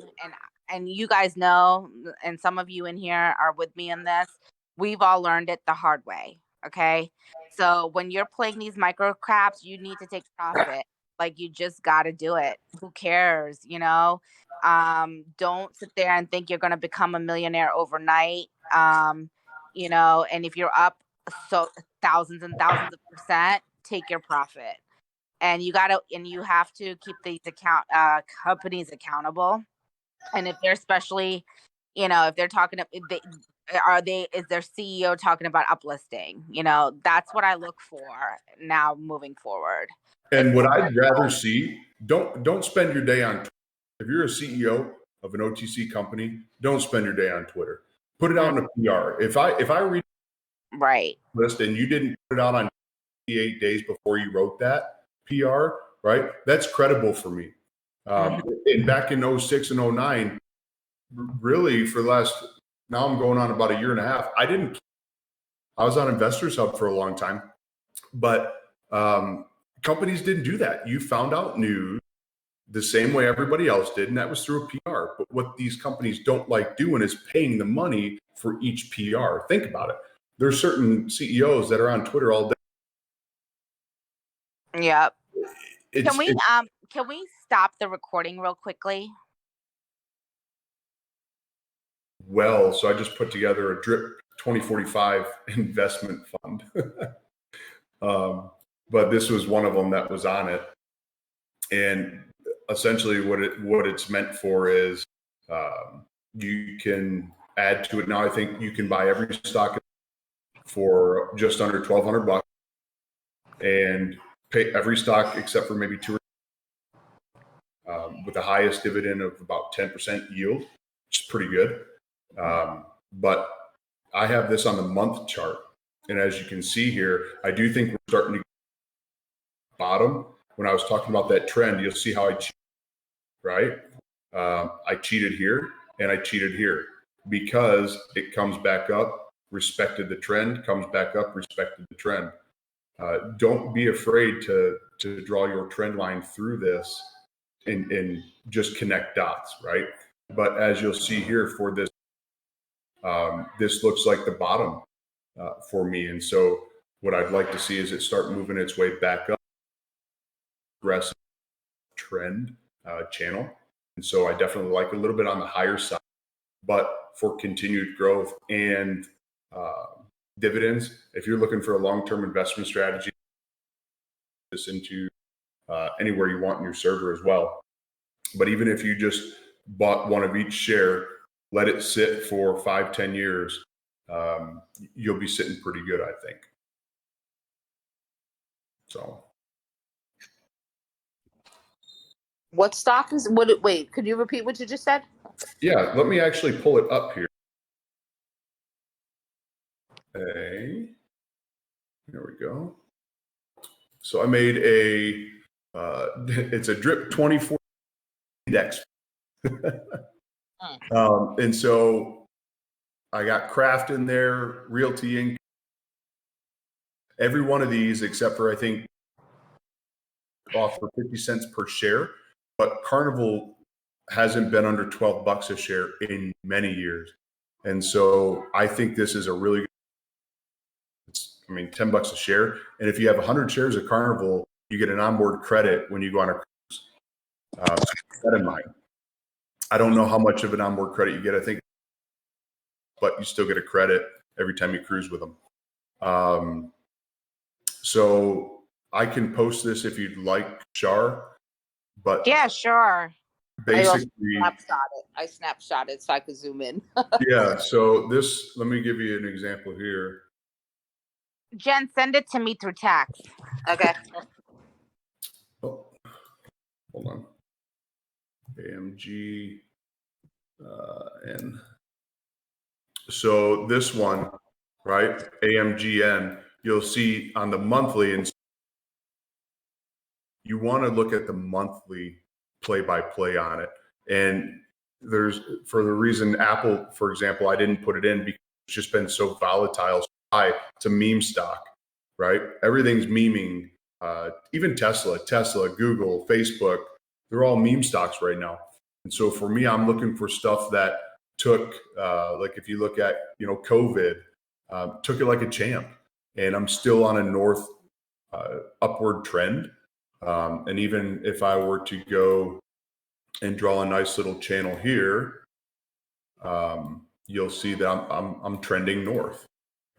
A: And you guys know, and some of you in here are with me in this, we've all learned it the hard way. Okay. So when you're playing these micro caps, you need to take profit. Like, you just got to do it. Who cares? Don't sit there and think you're going to become a millionaire overnight. And if you're up thousands and thousands of percent, take your profit. And you have to keep these companies accountable. And if they're especially, if they're talking, is their CEO talking about uplisting? That's what I look for now moving forward.
B: And what I'd rather see, don't spend your day on Twitter. If you're a CEO of an OTC company, don't spend your day on Twitter. Put it out in a PR. If I read
A: right
B: list and you didn't put it out on 8 days before you wrote that PR, right? That's credible for me. And back in 06 and 09, really for the last, now I'm going on about a year and a half. I was on Investors Hub for a long time, but companies didn't do that. You found out news the same way everybody else did, and that was through a PR. But what these companies don't like doing is paying the money for each PR. Think about it. There's certain CEOs that are on Twitter all day.
A: Yep. Can we stop the recording real quickly?
B: Well, so I just put together a DRIP 2045 investment fund. But this was one of them that was on it. And essentially what it's meant for is you can add to it. Now I think you can buy every stock for just under $1,200 and pay every stock except for maybe two with the highest dividend of about 10% yield, which is pretty good. But I have this on the month chart. And as you can see here, I do think we're starting to bottom. When I was talking about that trend, you'll see how I cheated, right? I cheated here and I cheated here because it comes back up, respected the trend, comes back up, respected the trend. Don't be afraid to draw your trend line through this and just connect dots, right? But as you'll see here for this, this looks like the bottom for me. And so what I'd like to see is it start moving its way back up, aggressive trend channel. And so I definitely like a little bit on the higher side, but for continued growth and dividends, if you're looking for a long-term investment strategy, this into anywhere you want in your server as well. But even if you just bought one of each share, let it sit for 5-10 years, you'll be sitting pretty good, I think. So.
K: What stock is, wait, could you repeat what you just said?
B: Yeah, let me actually pull it up here. There we go. So I made it's a DRIP 24 index. And so I got Craft in there, Realty Inc. Every one of these, except for I think offer 50 cents per share, but Carnival hasn't been under $12 a share in many years. And so I think this is a really good, $10 a share. And if you have 100 shares of Carnival, you get an onboard credit when you go on a cruise. So keep that in mind. I don't know how much of an onboard credit you get, I think, but you still get a credit every time you cruise with them. So I can post this if you'd like, Shar, but
A: yeah, sure.
B: Basically,
K: I snapshot it so I could zoom in.
B: Yeah. So this, let me give you an example here.
A: Jen, send it to me through text.
K: Okay.
B: Oh, hold on. AMG N. So this one, right? AMGN, you'll see on the monthly, and you want to look at the monthly play-by-play on it. And there's, for the reason Apple, for example, I didn't put it in because it's just been so volatile. It's a meme stock, right? Everything's memeing. Even Tesla, Google, Facebook, they're all meme stocks right now. And so for me, I'm looking for stuff that took, like if you look at, COVID, took it like a champ. And I'm still on a north upward trend. And even if I were to go and draw a nice little channel here, you'll see that I'm trending north,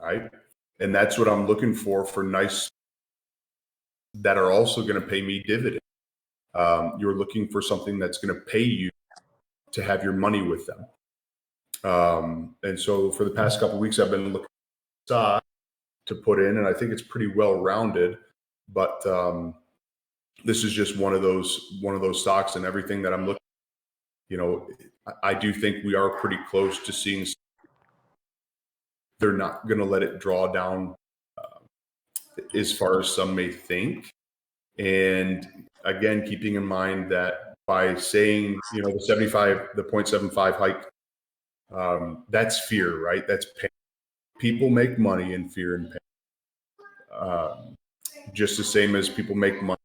B: right? And that's what I'm looking for nice that are also going to pay me dividends. You're looking for something that's going to pay you to have your money with them. And so for the past couple of weeks, I've been looking at stock to put in, and I think it's pretty well rounded. But this is just one of those stocks, and everything that I'm looking. I do think we are pretty close to seeing. They're not going to let it draw down as far as some may think. And again, keeping in mind that by saying, the 0.75 hike, that's fear, right? That's pain. People make money in fear and pain. Just the same as people make money,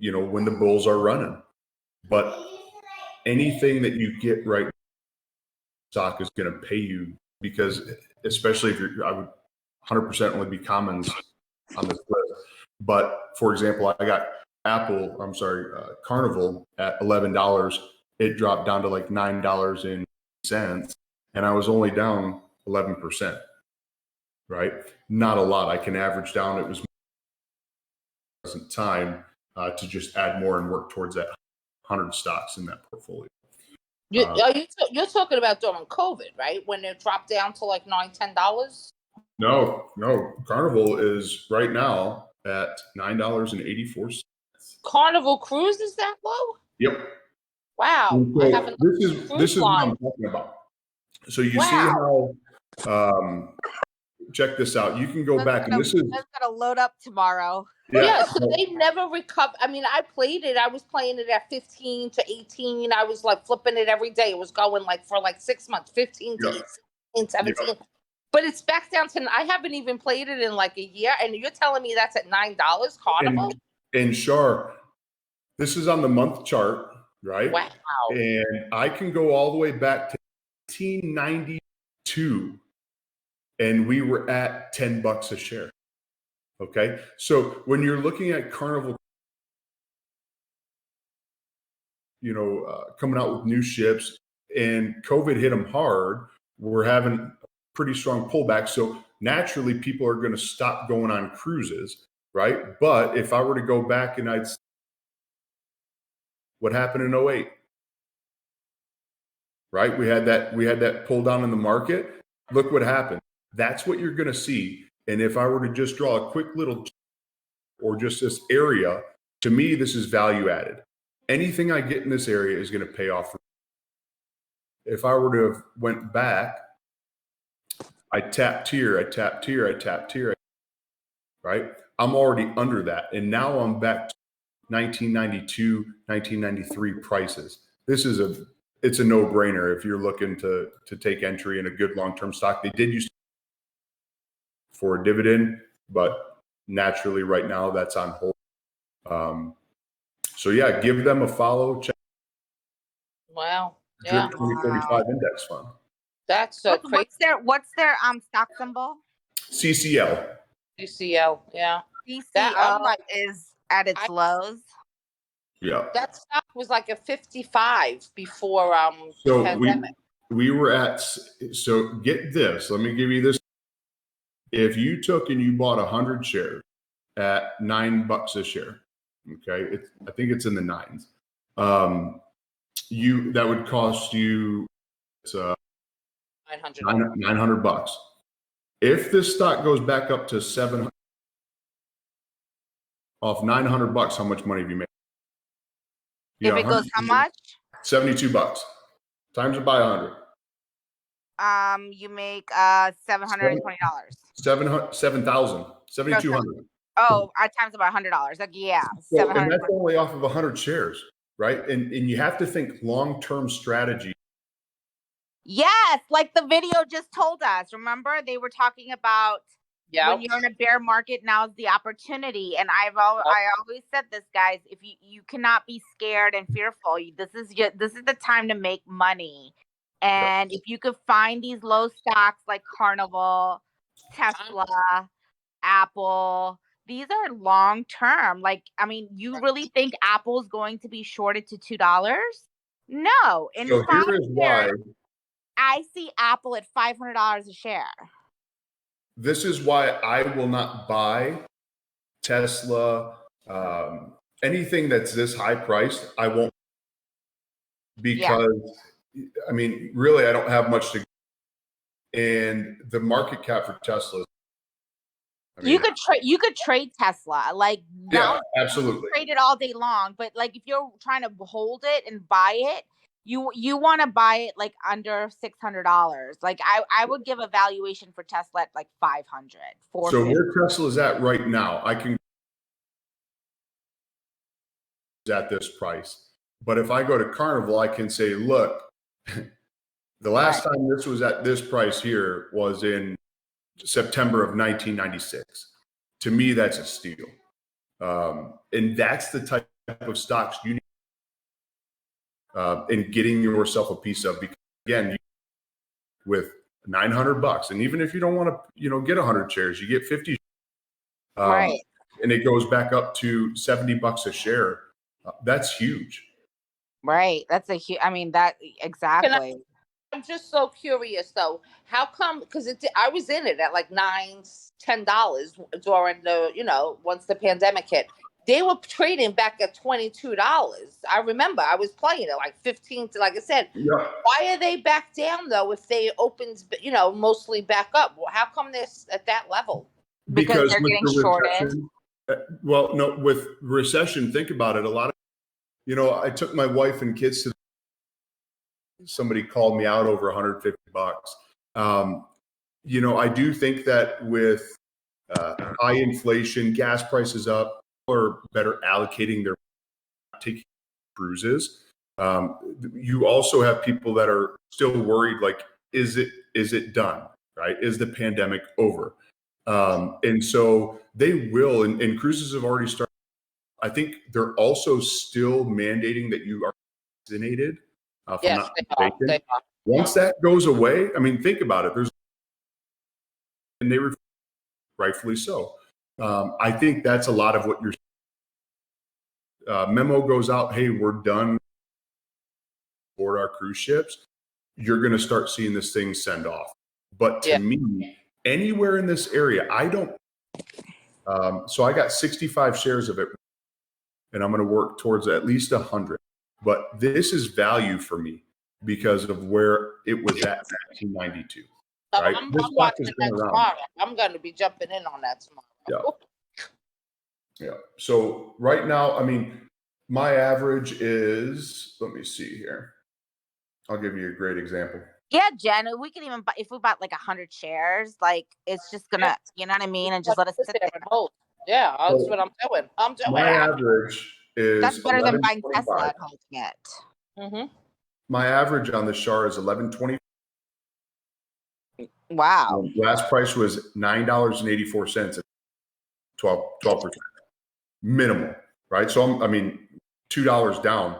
B: when the bulls are running. But anything that you get right, stock is going to pay you, because especially if I would 100% only be commons on this list. But for example, I got Carnival at $11. It dropped down to like $9.80, and I was only down 11%. Right? Not a lot. I can average down. It was present time to just add more and work towards that 100 stocks in that portfolio.
K: You're talking about during COVID, right? When it dropped down to like $9-10?
B: No. Carnival is right now at $9.84.
K: Carnival Cruise is that low?
B: Yep.
K: Wow.
B: So this is what I'm talking about. So you see how check this out. You can go back, and this is
A: gonna load up tomorrow.
K: Yeah, so they never recover. I mean, I played it. I was playing it at 15 to 18. I was like flipping it every day. It was going like for like 6 months, 15 to 18, 17. Yeah. But it's back down to, I haven't even played it in like a year. And you're telling me that's at $9, Carnival?
B: And Shar, this is on the month chart, right?
K: Wow.
B: And I can go all the way back to 1992. And we were at $10 a share. Okay. So when you're looking at Carnival, coming out with new ships, and COVID hit them hard, we're having a pretty strong pullback. So naturally people are going to stop going on cruises. Right. But if I were to go back and what happened in 2008? Right. We had that pull down in the market. Look what happened. That's what you're going to see. And if I were to just draw a quick little, or just this area, to me, this is value added. Anything I get in this area is going to pay off. If I were to have went back, I tapped here, right? I'm already under that. And now I'm back to 1992, 1993 prices. This is it's a no-brainer if you're looking to take entry in a good long-term stock. They did use for a dividend, but naturally right now that's on hold. So yeah, give them a follow. Check
K: Wow.
B: Drip
K: Yeah.
B: 2035 index fund.
K: That's so crazy.
A: What's their stock symbol?
B: CCL.
K: UCL. Yeah.
A: CCL
K: I'm like,
A: is at its lows.
B: Yeah.
K: That stock was like a 55 before
B: So
K: pandemic.
B: we were at, so get this, let me give you this. If you took and you bought 100 shares at $9 a share, okay, I think it's in the nines. That would cost you $900. If this stock goes back up to 700 off $900, how much money have you made?
A: If it goes how much?
B: $72. Times it by 100.
A: You make $720.
B: $7,200.
A: Oh, I times about $100. Like, yeah.
B: So, and that's only off of 100 shares, right? And you have to think long-term strategy.
A: Yes, like the video just told us. Remember, they were talking about when you're in a bear market, now's the opportunity. And I always said this, guys. If you cannot be scared and fearful. This is the time to make money. And if you could find these low stocks like Carnival, Tesla, Apple, these are long term. Like, I mean, you really think Apple's going to be shorted to $2? No. In
B: So
A: 5
B: here is
A: years,
B: why.
A: I see Apple at $500 a share.
B: This is why I will not buy Tesla, anything that's this high priced. I won't, because I mean, really, I don't have much to. And the market cap for Tesla. I mean,
A: you could trade Tesla, like
B: absolutely,
A: trade it all day long. But like if you're trying to hold it and buy it, you want to buy it like under $600. Like I would give a valuation for Tesla at like 500.
B: So where Tesla is at right now, I can at this price. But if I go to Carnival, I can say, look, the last time this was at this price here was in September of 1996. To me, that's a steal. And that's the type of stocks you need in getting yourself a piece of, because again, with $900, and even if you don't want to, get 100 shares, you get 50, and it goes back up to $70 a share. That's huge.
A: Right. That's a huge. I mean, that exactly.
K: I'm just so curious though. How come? Because I was in it at like $9, $10 during the once the pandemic hit. They were trading back at $22. I remember I was playing it like 15 to, like I said.
B: Yeah.
K: Why are they back down though? If they opened, mostly back up, how come they're at that level?
A: Because they're getting shorted.
B: Well, no, with recession, think about it. A lot of, I took my wife and kids to. Somebody called me out over $150. I do think that with high inflation, gas prices up, or better allocating their taking cruises. You also have people that are still worried, like, is it done? Right? Is the pandemic over? And so they will, and cruises have already started. I think they're also still mandating that you are vaccinated.
K: Yes, they are.
B: Once that goes away, I mean, think about it. And they rightfully so. I think that's a lot of what your memo goes out. Hey, we're done board our cruise ships. You're going to start seeing this thing send off. But to me, anywhere in this area, I don't. So I got 65 shares of it, and I'm going to work towards at least 100. But this is value for me because of where it was at 1992. Right?
K: I'm watching that tomorrow. I'm going to be jumping in on that tomorrow.
B: Yeah. So right now, I mean, my average is, let me see here. I'll give you a great example.
A: Yeah, Jen, we can even buy, if we bought like 100 shares, like it's just gonna, you know what I mean, and just let us sit there
K: and hold. Yeah, that's what I'm doing.
B: My average is
A: that's better than buying Tesla and holding it.
B: My average on the Shar is $11.20.
A: Wow.
B: Last price was $9.84 at 12% minimum, right? So I mean, $2 down,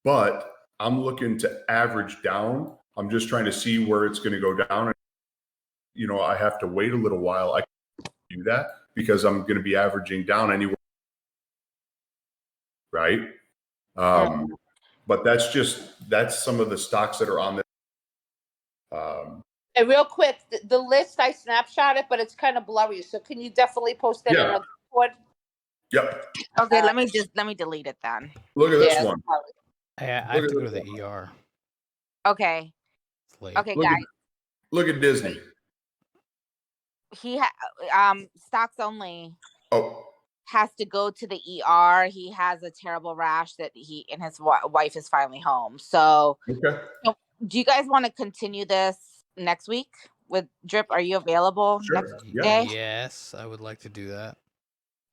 B: but I'm looking to average down. I'm just trying to see where it's going to go down. I have to wait a little while. I can do that because I'm going to be averaging down anywhere, right? But that's some of the stocks that are on there.
K: And real quick, the list I snapshot it, but it's kind of blurry. So can you definitely post that in a board?
B: Yep.
A: Okay, let me delete it then.
B: Look at this one.
C: I have to go to the ER.
A: Okay. Okay, guys.
B: Look at Disney.
A: He stocks only.
B: Oh.
A: Has to go to the ER. He has a terrible rash that he and his wife is finally home. So,
B: okay.
A: Do you guys want to continue this next week with Drip? Are you available next day?
C: Yes, I would like to do that.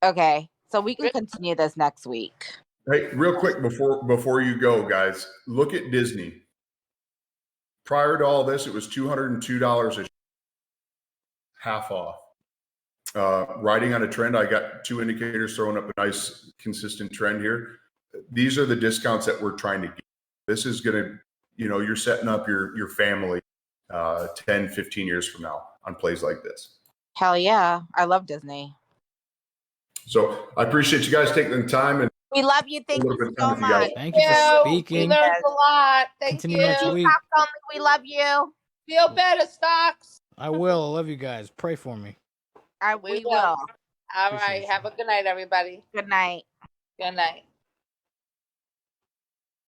A: Okay, so we can continue this next week.
B: Hey, real quick before you go, guys, look at Disney. Prior to all this, it was $202 a half off. Riding on a trend, I got 2 indicators throwing up a nice consistent trend here. These are the discounts that we're trying to get. This is going to, you're setting up your family 10, 15 years from now on plays like this.
A: Hell yeah. I love Disney.
B: So I appreciate you guys taking the time. And
A: we love you. Thank you so much.
C: Thank you for speaking.
K: We learned a lot. Thank you.
C: Next week.
A: We love you.
K: Feel better, stocks.
C: I will. I love you guys. Pray for me.
A: We will.
K: All right. Have a good night, everybody.
A: Good night.
K: Good night.